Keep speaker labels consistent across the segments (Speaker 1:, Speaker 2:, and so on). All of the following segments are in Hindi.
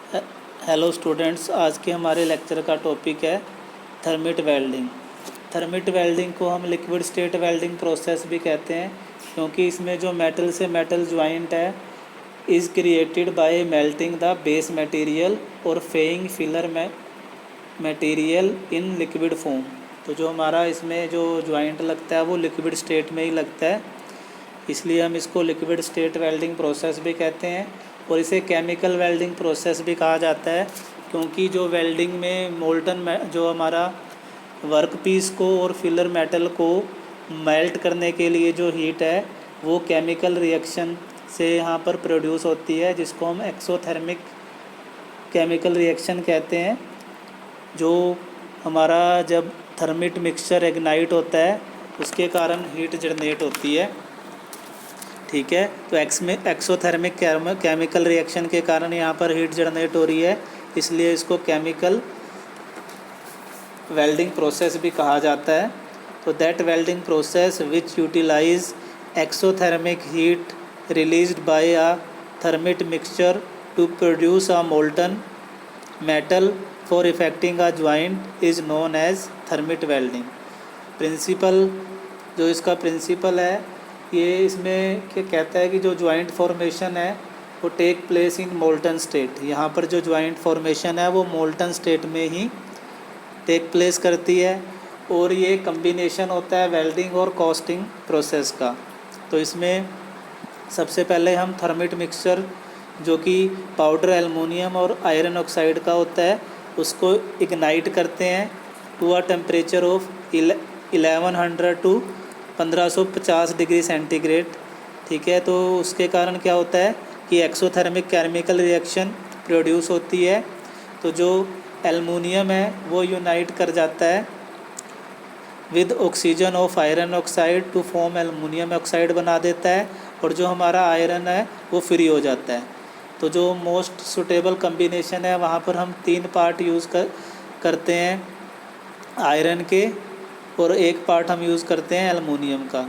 Speaker 1: हे- हेलो स्टूडेंट्स, आज के हमारे लेक्चर का टॉपिक है थर्मिट वेल्डिंग। थर्मिट वेल्डिंग को हम लिक्विड स्टेट वेल्डिंग प्रोसेस भी कहते हैं, क्योंकि इसमें जो मेटल से मेटल ज्वाइंट है is created by melting the base material और feeding filler material in liquid form. तो जो हमारा इसमें जो ज्वाइंट लगता है वो लिक्विड स्टेट में ही लगता है, इसलिए हम इसको लिक्विड स्टेट वेल्डिंग प्रोसेस भी कहते हैं। और इसे केमिकल वेल्डिंग प्रोसेस भी कहा जाता है, क्योंकि जो वेल्डिंग में जो हमारा वर्क पीस को और फिलर मेटल को मेल्ट करने के लिए जो हीट है वो केमिकल रिएक्शन से यहाँ पर प्रोड्यूस होती है, जिसको हम एक्सोथर्मिक केमिकल रिएक्शन कहते हैं। जो हमारा जब थर्मिट मिक्सचर इग्नाइट होता है उसके कारण हीट जनरेट होती है। ठीक है, तो एक्सोथर्मिक केमिकल रिएक्शन के कारण यहाँ पर हीट जनरेट हो रही है, इसलिए इसको केमिकल वेल्डिंग प्रोसेस भी कहा जाता है। तो that welding process which utilize exothermic heat released by a thermit mixture to produce a molten metal for effecting a joint is known as thermit welding. Principle, जो इसका प्रिंसिपल है, ये इसमें क्या कहता है कि जो ज्वाइंट फॉर्मेशन है वो take place in molten state. यहाँ पर जो ज्वाइंट फॉर्मेशन है वो मोल्टन स्टेट में ही टेक प्लेस करती है, और ये कम्बिनेशन होता है वेल्डिंग और कास्टिंग प्रोसेस का। तो इसमें सबसे पहले हम थर्मिट मिक्सचर, जो कि पाउडर एल्युमिनियम और आयरन ऑक्साइड का होता है, उसको इग्नाइट करते हैं to a temperature of 1100 to 1550 degree centigrade. ठीक है, तो उसके कारण क्या होता है कि एक्सोथर्मिक केमिकल रिएक्शन प्रोड्यूस होती है। तो जो एल्युमिनियम है वो यूनाइट कर जाता है with oxygen of iron oxide to form aluminium oxide बना देता है, और जो हमारा आयरन है वो फ्री हो जाता है। तो जो मोस्ट सुटेबल कम्बिनेशन है वहाँ पर हम 3 पार्ट करते हैं आयरन के, और 1 पार्ट हम यूज़ करते हैं एल्युमिनियम का।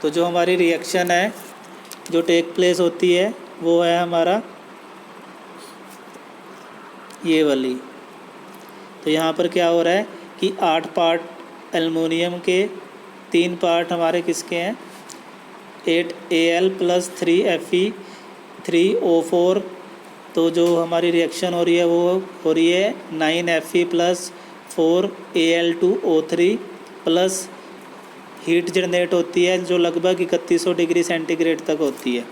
Speaker 1: तो जो हमारी रिएक्शन है जो टेक प्लेस होती है वो है हमारा ये वाली। तो यहाँ पर क्या हो रहा है कि 8 पार्ट एल्युमिनियम के, 3 पार्ट हमारे किसके हैं 8Al + 3Fe3O4। तो जो हमारी रिएक्शन हो रही है वो हो रही है 9Fe + 4Al2O3 plus heat generate होती है जो लगभग 3100 डिग्री सेंटीग्रेड तक होती है।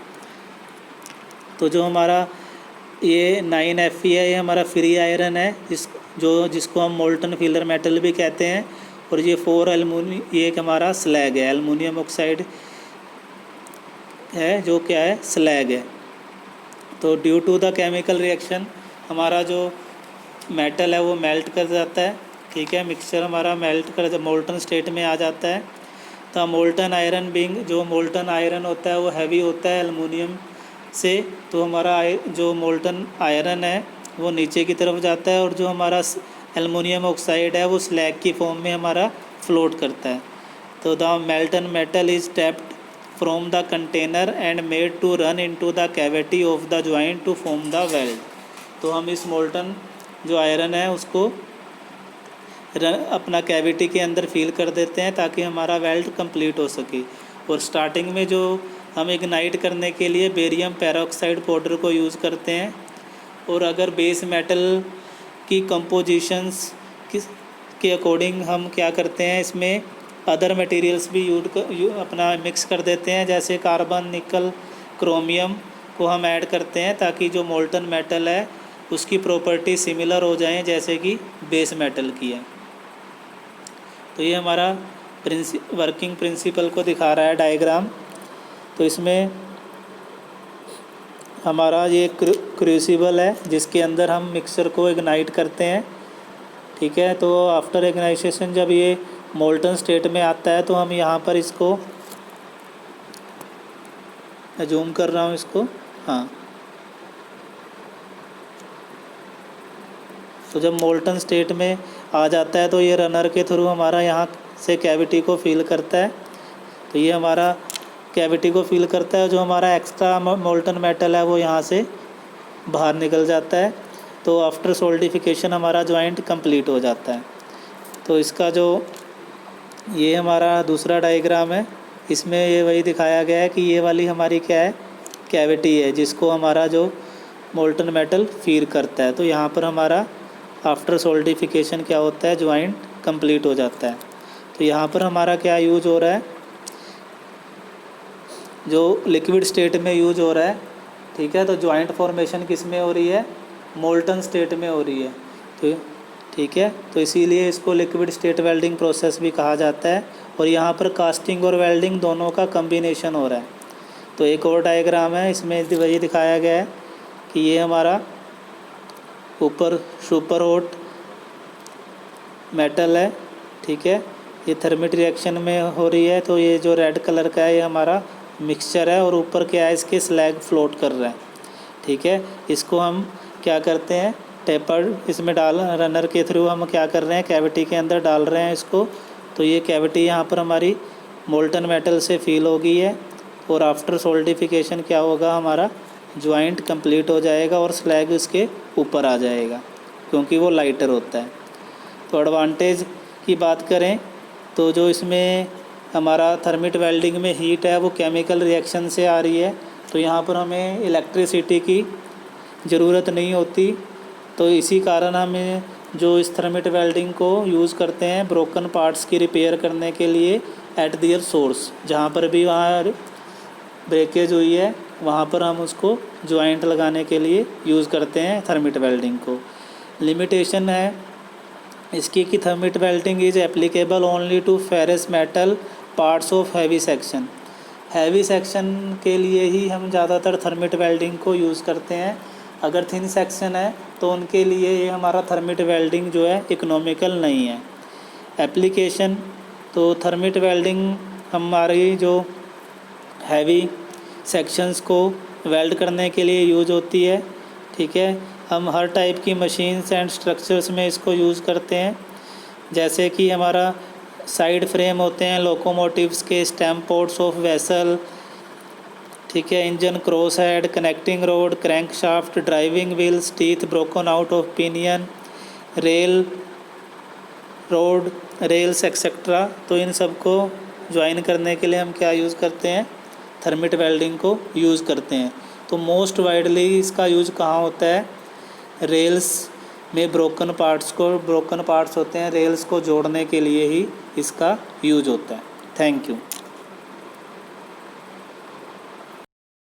Speaker 1: तो जो हमारा ये 9Fe है ये हमारा फ्री आयरन है, जिसको हम मोल्टन फिलर मेटल भी कहते हैं, और ये 4 ये एक हमारा स्लैग है, एल्युमिनियम ऑक्साइड है जो क्या है स्लैग है। तो due to the chemical reaction हमारा जो मेटल है वो मेल्ट कर जाता है। ठीक है, मिक्सचर हमारा मेल्ट कर जब मोल्टन स्टेट में आ जाता है। तो मोल्टन आयरन जो मोल्टन आयरन होता है वो हैवी होता है एल्युमिनियम से, तो हमारा जो मोल्टन आयरन है वो नीचे की तरफ जाता है, और जो हमारा एल्युमिनियम ऑक्साइड है वो स्लैग की फॉर्म में हमारा फ्लोट करता है। तो the molten metal is tapped from the container and made to run into the cavity of the joint to form the weld. तो हम इस मोल्टन जो आयरन है उसको अपना कैविटी के अंदर फील कर देते हैं ताकि हमारा वेल्ड कंप्लीट हो सके। और स्टार्टिंग में जो हम इग्नाइट करने के लिए बेरियम पेरोक्साइड पाउडर को यूज़ करते हैं, और अगर बेस मेटल की कंपोजिशंस के अकॉर्डिंग हम क्या करते हैं इसमें अदर मटेरियल्स भी अपना मिक्स कर देते हैं, जैसे कार्बन, निकल, क्रोमियम को हम ऐड करते हैं ताकि जो मोल्टन मेटल है उसकी प्रॉपर्टी सिमिलर हो जाएं जैसे कि बेस मेटल की है। तो ये हमारा वर्किंग प्रिंसिपल को दिखा रहा है डायग्राम। तो इसमें हमारा ये क्रूसिबल है जिसके अंदर हम मिक्सर को इग्नाइट करते हैं। ठीक है, तो आफ्टर इग्नाइटेशन जब ये मोल्टन स्टेट में आता है तो हम यहाँ पर इसको जूम कर रहा हूँ इसको, हाँ। तो जब मोल्टन स्टेट में आ जाता है तो ये रनर के थ्रू हमारा यहाँ से कैविटी को फिल करता है। तो ये हमारा कैविटी को फिल करता है, जो हमारा एक्स्ट्रा मोल्टन मेटल है वो यहाँ से बाहर निकल जाता है। तो आफ्टर सोल्डिफिकेशन हमारा जॉइंट कंप्लीट हो जाता है। तो इसका जो ये हमारा दूसरा डायग्राम है, इसमें ये वही दिखाया गया है कि ये वाली हमारी क्या है, कैविटी है, जिसको हमारा जो मोल्टन मेटल फीड करता है। तो यहाँ पर हमारा आफ्टर सोल्डिफिकेशन क्या होता है, जॉइंट कंप्लीट हो जाता है। तो यहाँ पर हमारा क्या यूज हो रहा है, जो लिक्विड स्टेट में यूज हो रहा है, ठीक है। तो जॉइंट फॉर्मेशन किस में हो रही है, मोल्टन स्टेट में हो रही है। तो ठीक है, तो इसीलिए इसको लिक्विड स्टेट वेल्डिंग प्रोसेस भी कहा जाता है। और यहाँ पर कास्टिंग और वेल्डिंग दोनों का कम्बिनेशन हो रहा है। तो एक और डायग्राम है, इसमें वही दिखाया गया है कि ये हमारा ऊपर सुपर हॉट मेटल है, ठीक है, ये थर्मिट रिएक्शन में हो रही है। तो ये जो रेड कलर का है ये हमारा मिक्सचर है, और ऊपर क्या है, इसके स्लैग फ्लोट कर रहा है, ठीक है। इसको हम क्या करते हैं, टेपर इसमें डाल रनर के थ्रू हम क्या कर रहे हैं, कैविटी के अंदर डाल रहे हैं इसको। तो ये कैविटी यहाँ पर हमारी मोल्टन मेटल से फिल हो गई है, और आफ्टर सोल्डिफिकेशन क्या होगा, हमारा जॉइंट कंप्लीट हो जाएगा और स्लैग इसके ऊपर आ जाएगा, क्योंकि वो लाइटर होता है। तो एडवांटेज की बात करें तो जो इसमें हमारा थर्मिट वेल्डिंग में हीट है वो केमिकल रिएक्शन से आ रही है, तो यहाँ पर हमें इलेक्ट्रिसिटी की ज़रूरत नहीं होती। तो इसी कारण हमें जो इस थर्मिट वेल्डिंग को यूज़ करते हैं ब्रोकन पार्ट्स की रिपेयर करने के लिए एट दियर सोर्स, जहाँ पर भी वहाँ ब्रेकेज हुई है वहाँ पर हम उसको जॉइंट लगाने के लिए यूज़ करते हैं थर्मिट वेल्डिंग को। लिमिटेशन है इसकी कि thermit welding is applicable only to ferrous metal parts of heavy section. Heavy section के लिए ही हम ज़्यादातर थर्मिट वेल्डिंग को यूज़ करते हैं। अगर थिन सेक्शन है तो उनके लिए ये हमारा थर्मिट वेल्डिंग जो है इकोनॉमिकल नहीं है। एप्लीकेशन, तो थर्मिट वेल्डिंग हमारी जो हैवी सेक्शंस को वेल्ड करने के लिए यूज होती है, ठीक है। हम हर टाइप की मशीन्स एंड स्ट्रक्चर्स में इसको यूज़ करते हैं, जैसे कि हमारा साइड फ्रेम होते हैं लोकोमोटिव्स के, स्टेम पोर्ट्स ऑफ वेसल, ठीक है, engine cross head, connecting road, crank shaft, driving wheels, teeth broken out of pinion, rail road, rails etcetera. तो इन सब को ज्वाइन करने के लिए हम क्या यूज़ करते हैं, थर्मिट वेल्डिंग को यूज़ करते हैं। तो मोस्ट वाइडली इसका यूज़ कहाँ होता है, रेल्स में ब्रोकन पार्ट्स होते हैं, रेल्स को जोड़ने के लिए ही इसका यूज होता है। Thank you.